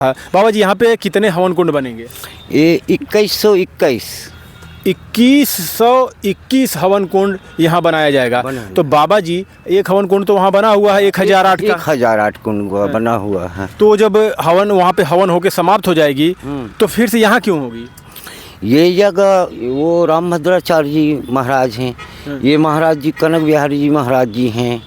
हाँ, बाबा जी यहाँ पे कितने हवन कुंड बनेंगे? ये 2121 2121 हवन कुंड यहाँ बनाया जाएगा। तो बाबा जी एक हवन कुंड तो वहाँ बना हुआ है 1008 का। 1008 कुंड बना हुआ है। तो जब हवन वहाँ पे हवन होके समाप्त हो जाएगी तो फिर से यहाँ क्यों होगी? ये जगह वो रामभद्राचार्य जी महाराज हैं, ये महाराज जी कनक बिहारी जी महाराज जी हैं,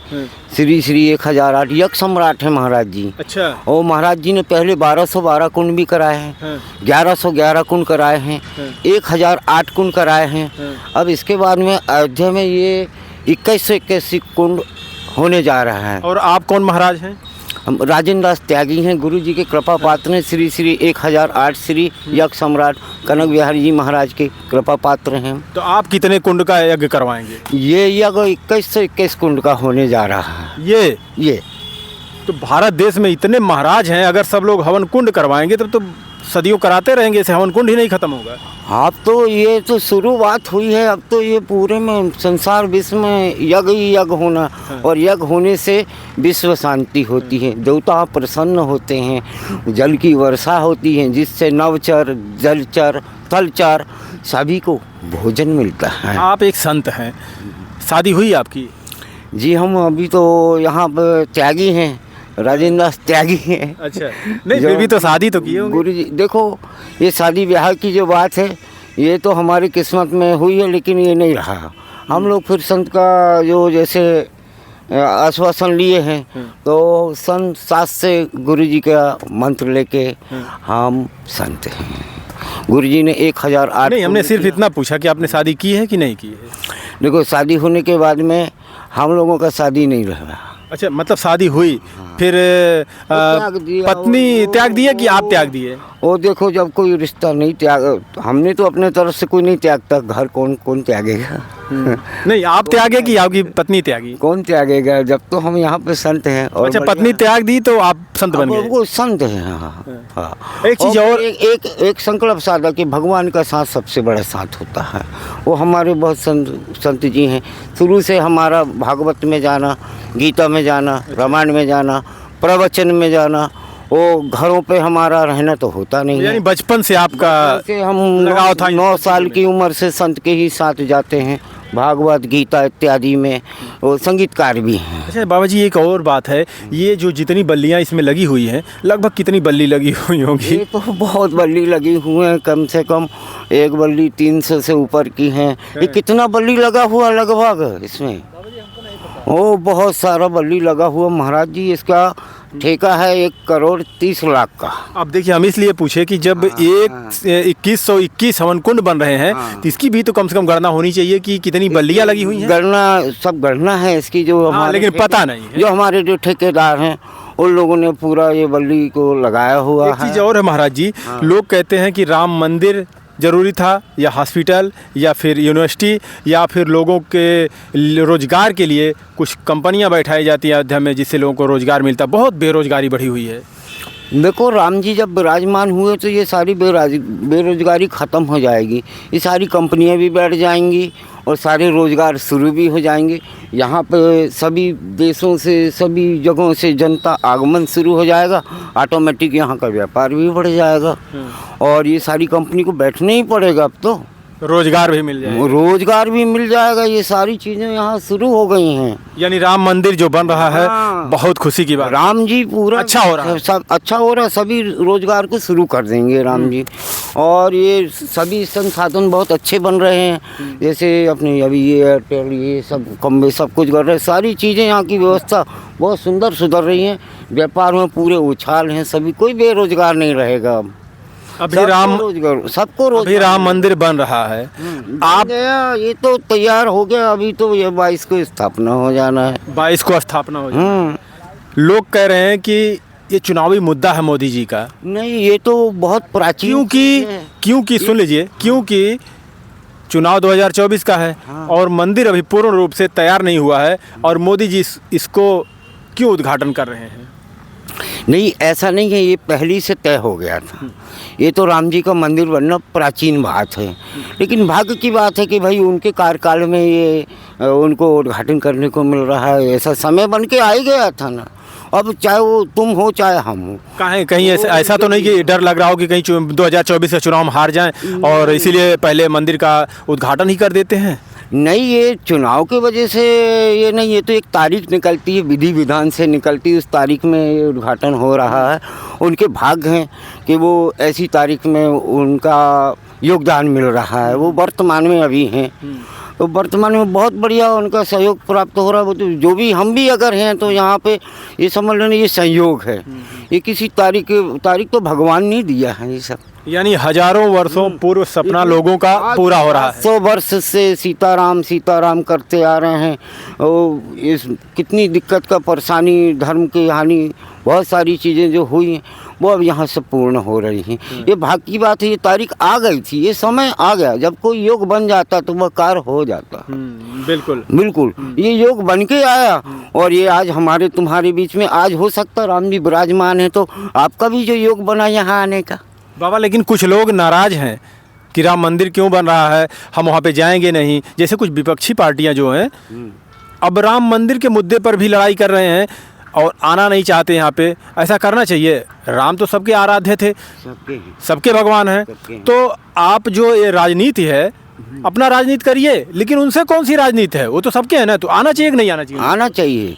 श्री श्री 1008 यज्ञ सम्राट हैं महाराज जी। अच्छा। और महाराज जी ने पहले 1212 कुंड भी कराए हैं, 1111 कुंड कराए हैं, 1008 कुंड कराए हैं। अब इसके बाद में अयोध्या में ये 2121 कुंड होने जा रहा है। और आप कौन महाराज हैं? हम राजेंद्र दास त्यागी हैं, गुरु जी के कृपा पात्र हैं, श्री श्री 1008 श्री यज्ञ सम्राट कनक बिहारी जी महाराज के कृपा पात्र हैं। तो आप कितने कुंड का यज्ञ करवाएंगे? ये यज्ञ 2121 कुंड का होने जा रहा है। ये तो भारत देश में इतने महाराज हैं, अगर सब लोग हवन कुंड करवाएंगे तब तो सदियों कराते रहेंगे, इसे हवन कुंड ही नहीं खत्म होगा। अब तो ये तो शुरुआत हुई है, अब तो ये पूरे में संसार विश्व में यज्ञ ही यज्ञ होना। और यज्ञ होने से विश्व शांति होती है, देवता प्रसन्न होते हैं, जल की वर्षा होती है, जिससे नवचर जलचर थलचर सभी को भोजन मिलता है। आप एक संत हैं, शादी हुई आपकी? जी हम अभी तो यहाँ पर त्यागी हैं, राजेंद्र दास त्यागी हैं। अच्छा, नहीं फिर भी तो शादी तो की होंगे। गुरु जी देखो, ये शादी ब्याह की जो बात है ये तो हमारी किस्मत में हुई है, लेकिन ये नहीं रहा। हम लोग फिर संत का जो जैसे आश्वासन लिए हैं तो सन 7 से गुरु जी का मंत्र लेके हम संत हैं। गुरु जी ने 1008 नहीं, हमने सिर्फ इतना पूछा कि आपने शादी की है कि नहीं की है। देखो, शादी होने के बाद में हम लोगों का शादी नहीं रहा। अच्छा, मतलब शादी हुई फिर पत्नी त्याग दिया कि आप त्याग दिए? वो देखो, जब कोई रिश्ता नहीं त्याग, हमने तो अपने तरफ से कोई नहीं त्यागता, घर कौन त्यागेगा? नहीं, आप त्यागे कि आपकी पत्नी त्यागी? कौन त्यागेगा? जब तो हम यहाँ पे संत हैं। और अच्छा, पत्नी त्याग दी तो आप संत बन गए? वो संत हैं। हाँ। एक चीज और एक संकल्प साधा कि भगवान का साथ सबसे बड़ा साथ होता है। वो हमारे बहुत संत जी हैं। शुरू से हमारा भागवत में जाना, गीता में जाना, रामायण में जाना, प्रवचन में जाना, वो घरों पे हमारा रहना तो होता नहीं है। यानी बचपन से आपका हम लगाव था? 9 साल की उम्र से संत के ही साथ जाते हैं, भागवत गीता इत्यादि में। वो संगीतकार भी हैं। अच्छा बाबा जी, एक और बात है, ये जो जितनी बल्लियाँ इसमें लगी हुई हैं, लगभग कितनी बल्ली लगी हुई होंगी? ये तो बहुत बल्ली लगी हुई हैं, कम से कम एक बल्ली 300 से ऊपर की हैं। ये कितना बल्ली लगा हुआ लगभग इसमें? ओ बहुत सारा बल्ली लगा हुआ महाराज जी। इसका ठेका है 1,30,00,000 का। अब देखिए, हम इसलिए पूछे कि जब 2121 हवन कुंड बन रहे हैं तो इसकी भी तो कम से कम गणना होनी चाहिए कि कितनी बल्लियाँ लगी हुई हैं। गणना है इसकी, जो हमारे लेकिन पता नहीं है। जो हमारे जो ठेकेदार हैं उन लोगों ने पूरा ये बल्ली को लगाया हुआ है। एक चीज़ और है महाराज जी, लोग कहते हैं कि राम मंदिर ज़रूरी था, या हॉस्पिटल, या फिर यूनिवर्सिटी, या फिर लोगों के रोज़गार के लिए कुछ कंपनियां बैठाई जाती हैं अयोध्या में, जिससे लोगों को रोज़गार मिलता। बहुत बेरोज़गारी बढ़ी हुई है। देखो, राम जी जब विराजमान हुए तो ये सारी बेरोज़गारी ख़त्म हो जाएगी। ये सारी कंपनियां भी बैठ जाएंगी और सारे रोज़गार शुरू भी हो जाएंगे। यहाँ पे सभी देशों से, सभी जगहों से जनता आगमन शुरू हो जाएगा। ऑटोमेटिक यहाँ का व्यापार भी बढ़ जाएगा और ये सारी कंपनी को बैठना ही पड़ेगा। अब तो रोज़गार भी मिल जाएगा। रोज़गार भी मिल जाएगा। ये सारी चीज़ें यहाँ शुरू हो गई हैं। यानी राम मंदिर जो बन रहा है, बहुत खुशी की बात। राम जी पूरा अच्छा हो रहा है, सब अच्छा हो रहा है। सभी रोज़गार को शुरू कर देंगे राम जी। और ये सभी संसाधन बहुत अच्छे बन रहे हैं, जैसे अपने अभी ये एयरटेल, ये सब कम्बे सब कुछ कर रहे हैं। सारी चीज़ें यहाँ की व्यवस्था बहुत सुंदर सुधर रही हैं। व्यापार में पूरे उछाल हैं, सभी कोई बेरोजगार नहीं रहेगा। अभी राम मंदिर बन रहा है। आप ये तो तैयार हो गया, अभी तो ये 22 को स्थापना हो जाना है। 22 को स्थापना हो जाना है। लोग कह रहे हैं कि ये चुनावी मुद्दा है मोदी जी का। नहीं, ये तो बहुत प्राचीन, क्योंकि सुन लीजिए, क्योंकि चुनाव 2024 का है और मंदिर अभी पूर्ण रूप से तैयार नहीं हुआ है, और मोदी जी इसको क्यों उद्घाटन कर रहे हैं? नहीं, ऐसा नहीं है, ये पहले से तय हो गया था। ये तो राम जी का मंदिर बनना प्राचीन बात है, लेकिन भाग्य की बात है कि भाई उनके कार्यकाल में ये उनको उद्घाटन करने को मिल रहा है। ऐसा समय बन के आ ही गया था ना। अब चाहे वो तुम हो चाहे हम हो। कहीं ऐसा तो नहीं कि डर लग रहा हो कि कहीं 2024 का चुनाव में हार जाएं और इसीलिए पहले मंदिर का उद्घाटन ही कर देते हैं? नहीं, ये चुनाव की वजह से ये नहीं, ये तो एक तारीख निकलती है, विधि विधान से निकलती है, उस तारीख में ये उद्घाटन हो रहा है। उनके भाग्य हैं कि वो ऐसी तारीख में उनका योगदान मिल रहा है, वो वर्तमान में अभी हैं, तो वर्तमान में बहुत बढ़िया उनका सहयोग प्राप्त हो रहा है। वो तो जो भी हम भी अगर हैं तो यहाँ पे ये समझ लेना ये संयोग है, ये किसी तारीख तो भगवान ने दिया है ये सब। यानी हजारों वर्षों पूर्व सपना लोगों का पूरा हो रहा है। 100 वर्ष से सीताराम करते आ रहे हैं। और इस कितनी दिक्कत का परेशानी, धर्म की हानि, बहुत सारी चीज़ें जो हुई हैं वो अब यहाँ से पूर्ण हो रही हैं। ये भाग्य की बात है, ये तारीख आ गई थी, ये समय आ गया। जब कोई योग बन जाता तो वह कार्य हो जाता। बिल्कुल ये योग बन के आया और ये आज हमारे तुम्हारे बीच में आज हो सकता राम जी विराजमान है तो आपका भी जो योग बना यहाँ आने का। बाबा, लेकिन कुछ लोग नाराज हैं कि राम मंदिर क्यों बन रहा है, हम वहाँ पे जाएंगे नहीं। जैसे कुछ विपक्षी पार्टियां जो हैं अब राम मंदिर के मुद्दे पर भी लड़ाई कर रहे हैं और आना नहीं चाहते यहाँ पे। ऐसा करना चाहिए, राम तो सबके आराध्य थे, सबके भगवान हैं। तो आप जो ये राजनीति है, अपना राजनीति करिए, लेकिन उनसे कौन सी राजनीति है, वो तो सबके हैं ना। तो आना चाहिए कि नहीं आना चाहिए? आना चाहिए,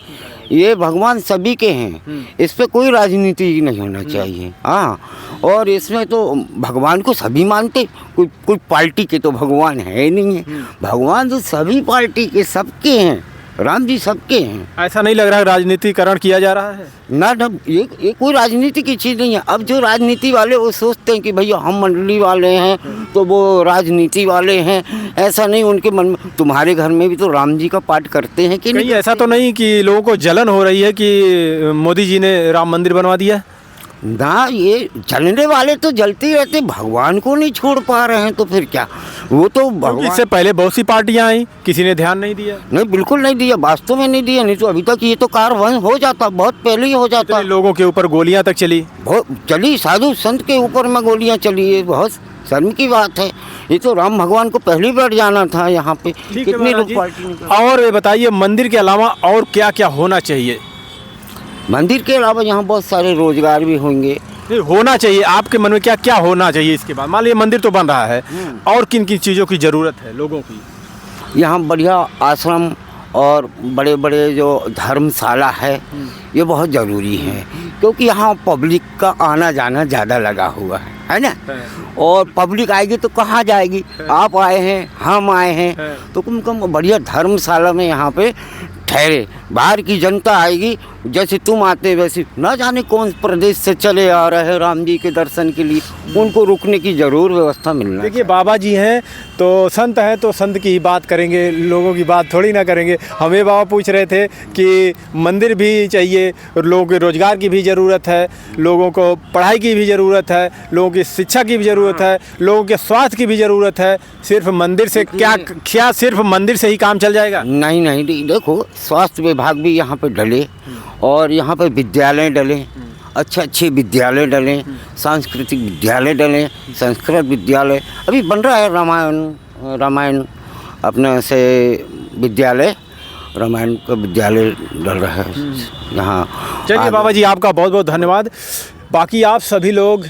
ये भगवान सभी के हैं, इस पे कोई राजनीति नहीं होना चाहिए। हाँ, और इसमें तो भगवान को सभी मानते, कोई पार्टी के तो भगवान है ही नहीं है। भगवान तो सभी पार्टी के, सबके हैं, राम जी सबके हैं। ऐसा नहीं लग रहा है राजनीतिकरण किया जा रहा है? ना, ये कोई राजनीति की चीज़ नहीं है। अब जो राजनीति वाले वो सोचते हैं कि भैया हम मंडली वाले हैं तो वो राजनीति वाले हैं, ऐसा नहीं उनके मन में। तुम्हारे घर में भी तो राम जी का पाठ करते हैं कि नहीं? ऐसा तो नहीं कि लोगों को जलन हो रही है कि मोदी जी ने राम मंदिर बनवा दिया? ना, ये जलने वाले तो जलते ही रहते, भगवान को नहीं छोड़ पा रहे हैं तो फिर क्या। वो तो भगवान, इससे पहले बहुत सी पार्टियां आई, किसी ने ध्यान नहीं दिया। नहीं, बिल्कुल नहीं दिया, वास्तव में नहीं दिया। नहीं तो अभी तक ये तो कार्य हो जाता, बहुत पहले ही हो जाता। लोगों के ऊपर गोलियां तक चली, बहुत चली, साधु संत के ऊपर में गोलियां चली, ये बहुत शर्म की बात है। ये तो राम भगवान को पहले बैठ जाना था यहाँ पे। कितने लोग पार्टी। और बताइए, मंदिर के अलावा और क्या क्या होना चाहिए? मंदिर के अलावा यहाँ बहुत सारे रोजगार भी होंगे। होना चाहिए, आपके मन में क्या क्या होना चाहिए इसके बाद? मान लीजिए मंदिर तो बन रहा है, और किन किन चीज़ों की ज़रूरत है लोगों की? यहाँ बढ़िया आश्रम और बड़े बड़े जो धर्मशाला है ये बहुत ज़रूरी है, क्योंकि यहाँ पब्लिक का आना जाना ज़्यादा लगा हुआ है ना। और पब्लिक आएगी तो कहाँ जाएगी? आप आए हैं, हम आए हैं, तो कम से कम बढ़िया धर्मशाला में यहाँ पे ठहरे। बाहर की जनता आएगी, जैसे तुम आते वैसे ना जाने कौन प्रदेश से चले आ रहे हैं राम जी के दर्शन के लिए, उनको रुकने की ज़रूर व्यवस्था मिलना। देखिए, बाबा जी हैं तो संत हैं तो संत की ही बात करेंगे, लोगों की बात थोड़ी ना करेंगे। हमें बाबा पूछ रहे थे कि मंदिर भी चाहिए, लोगों के रोज़गार की भी ज़रूरत है, लोगों को पढ़ाई की भी ज़रूरत है, लोगों की शिक्षा की भी ज़रूरत है, लोगों के स्वास्थ्य की भी ज़रूरत है। सिर्फ मंदिर से क्या सिर्फ मंदिर से ही काम चल जाएगा? नहीं, देखो, स्वास्थ्य विभाग भी यहाँ पे डले और यहाँ पर विद्यालय डले, अच्छे विद्यालय डलें, सांस्कृतिक विद्यालय डलें, संस्कृत विद्यालय अभी बन रहा है। रामायण अपने से विद्यालय, रामायण का विद्यालय डल रहा है यहाँ। चलिए बाबा जी, आपका बहुत बहुत धन्यवाद। बाकी आप सभी लोग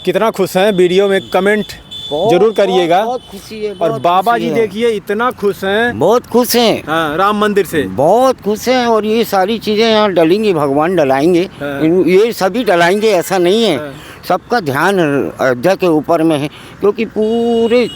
कितना खुश हैं, वीडियो में कमेंट जरूर करिएगा। बहुत खुशी है। और बाबा जी देखिए इतना खुश हैं, बहुत खुश हैं। हाँ, राम मंदिर से बहुत खुश हैं। और ये सारी चीज़ें यहाँ डलेंगी, भगवान डलाएंगे, ये सभी डलाएंगे, ऐसा नहीं है। सबका ध्यान अयोध्या के ऊपर में है, क्योंकि पूरे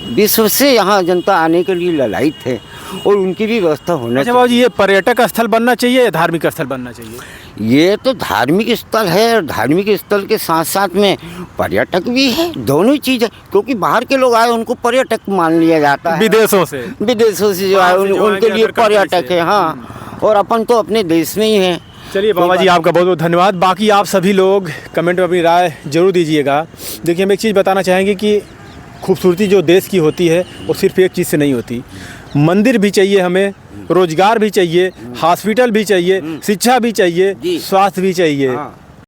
विश्व से यहाँ जनता आने के लिए ललायित है और उनकी भी व्यवस्था होना चाहिए। बाबा जी, ये पर्यटक स्थल बनना चाहिए या धार्मिक स्थल बनना चाहिए? ये तो धार्मिक स्थल है, और धार्मिक स्थल के साथ साथ में पर्यटक भी है, दोनों चीज़ है। क्योंकि बाहर के लोग आए उनको पर्यटक मान लिया जाता है, विदेशों से जो आए उनके लिए पर्यटक है। हाँ, और अपन तो अपने देश में ही हैं। चलिए बाबा जी, आपका बहुत बहुत धन्यवाद। बाकी आप सभी लोग कमेंट में अपनी राय जरूर दीजिएगा। देखिए, हम एक चीज़ बताना चाहेंगे कि खूबसूरती जो देश की होती है वो सिर्फ एक चीज़ से नहीं होती। मंदिर भी चाहिए हमें, रोजगार भी चाहिए, हॉस्पिटल भी चाहिए, शिक्षा भी चाहिए, स्वास्थ्य भी चाहिए।